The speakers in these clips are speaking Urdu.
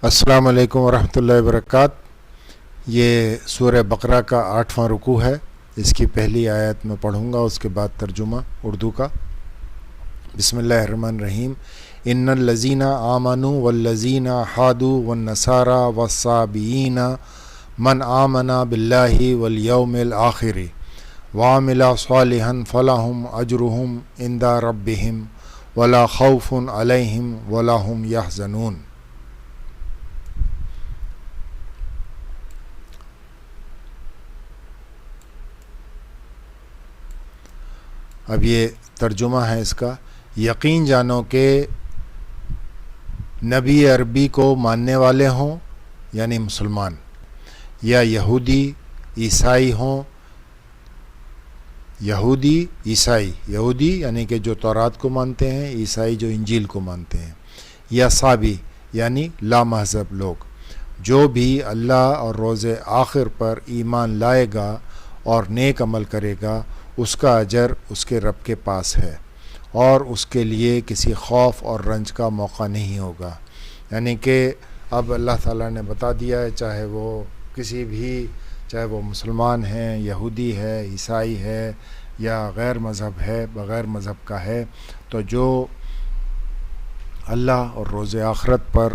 السلام علیکم ورحمۃ اللہ وبرکاتہ۔ یہ سورہ بقرہ کا 8واں رکوع ہے۔ اس کی پہلی آیت میں پڑھوں گا، اس کے بعد ترجمہ اردو کا۔ بسم اللہ الرحمن الرحیم۔ ان الذین آمنوا والذین حادوا والنصارى والصابئین من آمن باللہ والیوم الآخر وعمل صالحا فلہم اجرہم عند ربہم ولا خوف علیہم ولا هم یحزنون۔ اب یہ ترجمہ ہے اس کا۔ یقین جانو کہ نبی عربی کو ماننے والے ہوں یعنی مسلمان، یا یہودی عیسائی ہوں، یہودی یعنی کہ جو تورات کو مانتے ہیں، عیسائی جو انجیل کو مانتے ہیں، یا صابی یعنی لامذہب لوگ، جو بھی اللہ اور روز آخر پر ایمان لائے گا اور نیک عمل کرے گا، اس کا اجر اس کے رب کے پاس ہے اور اس کے لیے کسی خوف اور رنج کا موقع نہیں ہوگا۔ یعنی کہ اب اللہ تعالیٰ نے بتا دیا ہے، چاہے وہ کسی بھی، چاہے وہ مسلمان ہیں، یہودی ہے، عیسائی ہے، یا غیر مذہب ہے، بغیر مذہب کا ہے، تو جو اللہ اور روز آخرت پر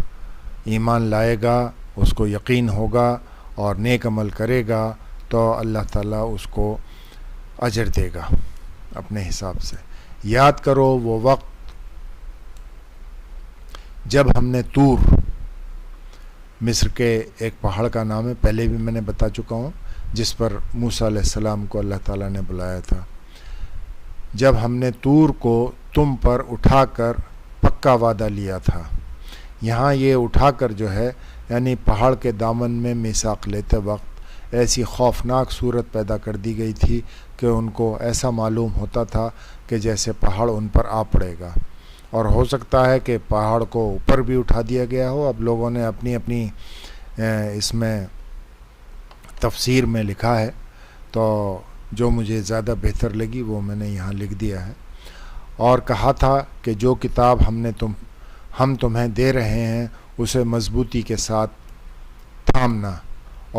ایمان لائے گا، اس کو یقین ہوگا اور نیک عمل کرے گا، تو اللہ تعالیٰ اس کو اجر دے گا اپنے حساب سے۔ یاد کرو وہ وقت جب ہم نے طور، مصر کے ایک پہاڑ کا نام ہے، پہلے بھی میں نے بتا چکا ہوں، جس پر موسیٰ علیہ السلام کو اللہ تعالیٰ نے بلایا تھا، جب ہم نے طور کو تم پر اٹھا کر پکا وعدہ لیا تھا۔ یہاں یہ اٹھا کر جو ہے یعنی پہاڑ کے دامن میں میثاق لیتے وقت ایسی خوفناک صورت پیدا کر دی گئی تھی کہ ان کو ایسا معلوم ہوتا تھا کہ جیسے پہاڑ ان پر آ پڑے گا، اور ہو سکتا ہے کہ پہاڑ کو اوپر بھی اٹھا دیا گیا ہو۔ اب لوگوں نے اپنی اپنی اس میں تفسیر میں لکھا ہے، تو جو مجھے زیادہ بہتر لگی وہ میں نے یہاں لکھ دیا ہے۔ اور کہا تھا کہ جو کتاب ہم تمہیں دے رہے ہیں اسے مضبوطی کے ساتھ تھامنا،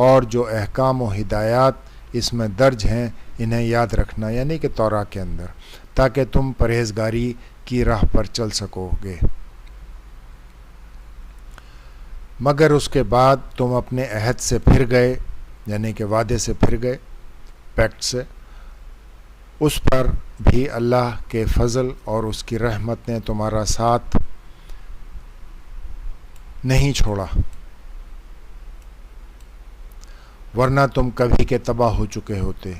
اور جو احکام و ہدایات اس میں درج ہیں انہیں یاد رکھنا، یعنی کہ توراہ کے اندر، تاکہ تم پرہیزگاری کی راہ پر چل سکو گے۔ مگر اس کے بعد تم اپنے عہد سے پھر گئے، یعنی کہ وعدے سے پھر گئے، پیکٹ سے، اس پر بھی اللہ کے فضل اور اس کی رحمت نے تمہارا ساتھ نہیں چھوڑا، ورنہ تم کبھی کے تباہ ہو چکے ہوتے۔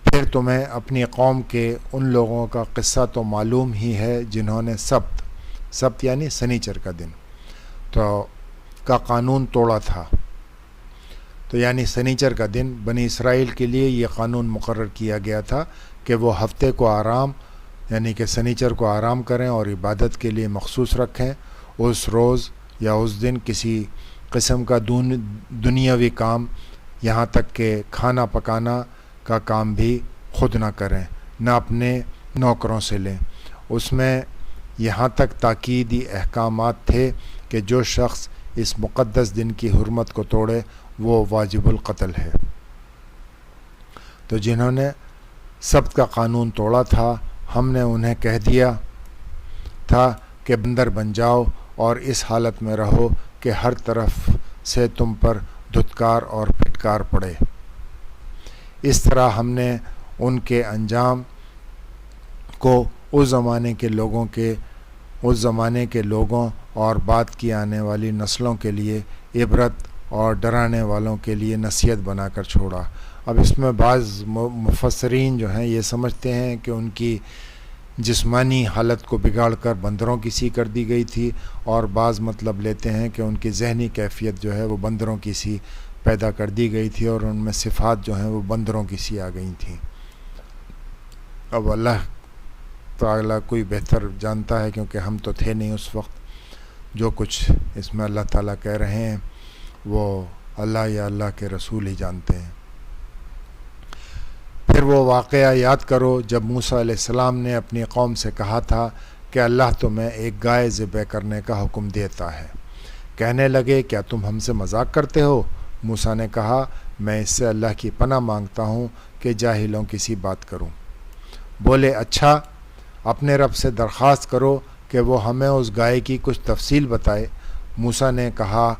پھر تمہیں اپنی قوم کے ان لوگوں کا قصہ تو معلوم ہی ہے جنہوں نے سبت یعنی سنیچر کا دن کا قانون توڑا تھا۔ تو یعنی سنیچر کا دن بنی اسرائیل کے لیے یہ قانون مقرر کیا گیا تھا کہ وہ ہفتے کو آرام یعنی کہ سنیچر کو آرام کریں اور عبادت کے لیے مخصوص رکھیں۔ اس روز یا اس دن کسی قسم کا دنیاوی کام، یہاں تک کہ کھانا پکانا کا کام بھی خود نہ کریں، نہ اپنے نوکروں سے لیں۔ اس میں یہاں تک تاکیدی احکامات تھے کہ جو شخص اس مقدس دن کی حرمت کو توڑے وہ واجب القتل ہے۔ تو جنہوں نے سبت کا قانون توڑا تھا، ہم نے انہیں کہہ دیا تھا کہ بندر بن جاؤ اور اس حالت میں رہو کہ ہر طرف سے تم پر دھتکار اور پھٹکار پڑے۔ اس طرح ہم نے ان کے انجام کو اس زمانے کے لوگوں اور بعد کی آنے والی نسلوں کے لیے عبرت اور ڈرانے والوں کے لیے نصیحت بنا کر چھوڑا۔ اب اس میں بعض مفسرین جو ہیں یہ سمجھتے ہیں کہ ان کی جسمانی حالت کو بگاڑ کر بندروں کی سی کر دی گئی تھی، اور بعض مطلب لیتے ہیں کہ ان کی ذہنی کیفیت جو ہے وہ بندروں کی سی پیدا کر دی گئی تھی، اور ان میں صفات جو ہیں وہ بندروں کی سی آ گئی تھیں۔ اب اللہ تعالیٰ کوئی بہتر جانتا ہے، کیونکہ ہم تو تھے نہیں اس وقت۔ جو کچھ اس میں اللہ تعالیٰ کہہ رہے ہیں وہ اللہ یا اللہ کے رسول ہی جانتے ہیں۔ پھر وہ واقعہ یاد کرو جب موسیٰ علیہ السلام نے اپنی قوم سے کہا تھا کہ اللہ تمہیں ایک گائے ذبح کرنے کا حکم دیتا ہے کہنے لگے کیا تم ہم سے مذاق کرتے ہو؟ موسیٰ نے کہا میں اس سے اللہ کی پناہ مانگتا ہوں کہ جاہلوں کی سی بات کروں۔ بولے اچھا اپنے رب سے درخواست کرو کہ وہ ہمیں اس گائے کی کچھ تفصیل بتائے۔ موسیٰ نے کہا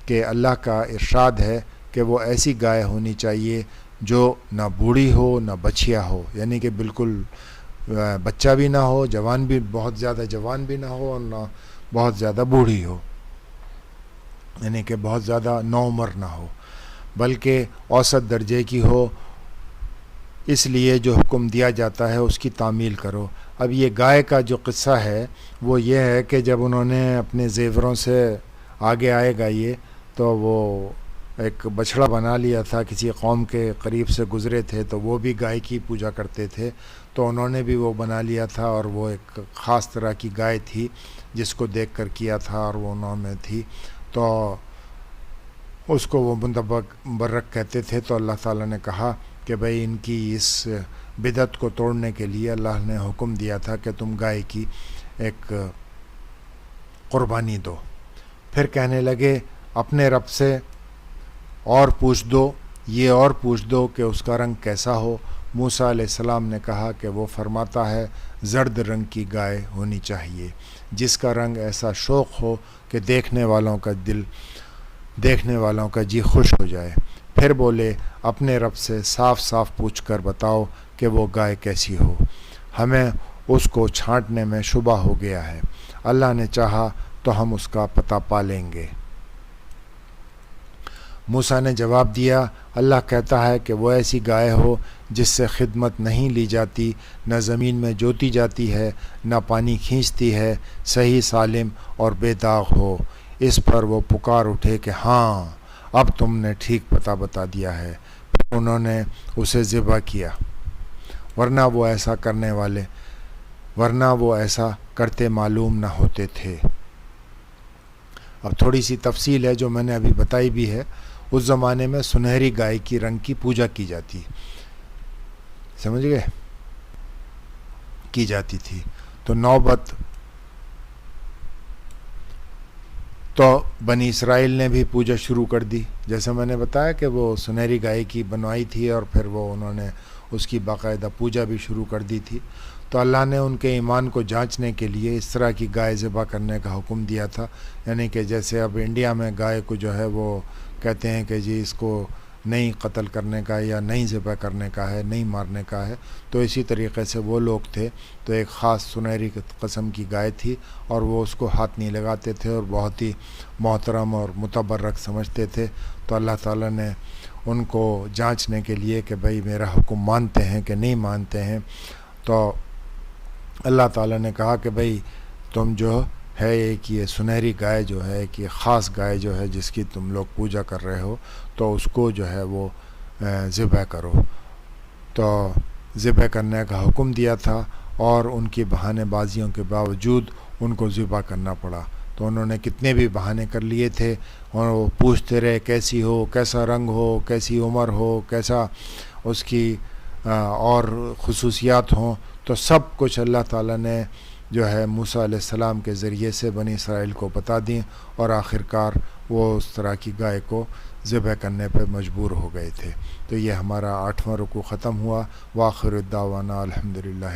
کہ اللہ کا ارشاد ہے کہ وہ ایسی گائے ہونی چاہیے جو نہ بوڑھی ہو نہ بچیا ہو، یعنی کہ بالکل بچہ بھی نہ ہو، جوان بھی بہت زیادہ جوان بھی نہ ہو اور نہ بہت زیادہ بوڑھی ہو، یعنی کہ بہت زیادہ نوعمر نہ ہو، بلکہ اوسط درجے کی ہو۔ اس لیے جو حکم دیا جاتا ہے اس کی تعمیل کرو۔ اب یہ گائے کا جو قصہ ہے وہ یہ ہے کہ جب انہوں نے اپنے زیوروں سے آگے آئے گا یہ تو وہ ایک بچھڑا بنا لیا تھا، کسی قوم کے قریب سے گزرے تھے تو وہ بھی گائے کی پوجا کرتے تھے، تو انہوں نے بھی وہ بنا لیا تھا، اور وہ ایک خاص طرح کی گائے تھی جس کو دیکھ کر کیا تھا، اور وہ انہوں میں تھی، تو اس کو وہ مبرک کہتے تھے۔ تو اللہ تعالیٰ نے کہا کہ بھئی ان کی اس بدعت کو توڑنے کے لیے اللہ نے حکم دیا تھا کہ تم گائے کی ایک قربانی دو۔ پھر کہنے لگے اپنے رب سے اور پوچھ دو، یہ اور پوچھ دو کہ اس کا رنگ کیسا ہو۔ موسیٰ علیہ السلام نے کہا کہ وہ فرماتا ہے زرد رنگ کی گائے ہونی چاہیے جس کا رنگ ایسا شوق ہو کہ دیکھنے والوں کا جی خوش ہو جائے۔ پھر بولے اپنے رب سے صاف صاف پوچھ کر بتاؤ کہ وہ گائے کیسی ہو، ہمیں اس کو چھانٹنے میں شبہ ہو گیا ہے، اللہ نے چاہا تو ہم اس کا پتہ پا لیں گے۔ موسیٰ نے جواب دیا اللہ کہتا ہے کہ وہ ایسی گائے ہو جس سے خدمت نہیں لی جاتی، نہ زمین میں جوتی جاتی ہے، نہ پانی کھینچتی ہے، صحیح سالم اور بے داغ ہو۔ اس پر وہ پکار اٹھے کہ ہاں اب تم نے ٹھیک پتہ بتا دیا ہے۔ پھر انہوں نے اسے ذبح کیا، ورنہ وہ ایسا کرتے معلوم نہ ہوتے تھے۔ اب تھوڑی سی تفصیل ہے جو میں نے ابھی بتائی بھی ہے۔ اس زمانے میں سنہری گائے کی رنگ کی پوجا کی جاتی، سمجھ گئے، کی جاتی تھی۔ تو نوبت تو بنی اسرائیل نے بھی پوجا شروع کر دی، جیسے میں نے بتایا کہ وہ سنہری گائے کی بنوائی تھی اور پھر وہ انہوں نے اس کی باقاعدہ پوجا بھی شروع کر دی تھی۔ تو اللہ نے ان کے ایمان کو جانچنے کے لیے اس طرح کی گائے ذبح کرنے کا حکم دیا تھا، یعنی کہ جیسے اب انڈیا میں گائے کو جو ہے وہ کہتے ہیں کہ جی اس کو نہیں قتل کرنے کا یا نہیں ذبح کرنے کا ہے، نہیں مارنے کا ہے، تو اسی طریقے سے وہ لوگ تھے تو ایک خاص سنہری قسم کی گائے تھی اور وہ اس کو ہاتھ نہیں لگاتے تھے اور بہت ہی محترم اور متبرک سمجھتے تھے۔ تو اللہ تعالیٰ نے ان کو جانچنے کے لیے کہ بھئی میرا حکم مانتے ہیں کہ نہیں مانتے ہیں، تو اللہ تعالیٰ نے کہا کہ بھئی تم جو ہے ایک یہ سنہری گائے جو ہے کہ خاص گائے جو ہے جس کی تم لوگ پوجا کر رہے ہو تو اس کو جو ہے وہ ذبح کرو۔ تو ذبح کرنے کا حکم دیا تھا اور ان کی بہانے بازیوں کے باوجود ان کو ذبح کرنا پڑا۔ تو انہوں نے کتنے بھی بہانے کر لیے تھے اور وہ پوچھتے رہے کیسی ہو، کیسا رنگ ہو، کیسی عمر ہو، کیسا اس کی اور خصوصیات ہوں، تو سب کچھ اللہ تعالیٰ نے جو ہے موسیٰ علیہ السلام کے ذریعے سے بنی اسرائیل کو بتا دیں، اور آخرکار وہ اس طرح کی گائے کو ذبح کرنے پہ مجبور ہو گئے تھے۔ تو یہ ہمارا 8واں رکوع ختم ہوا۔ وآخر الدعوانا الحمدللہ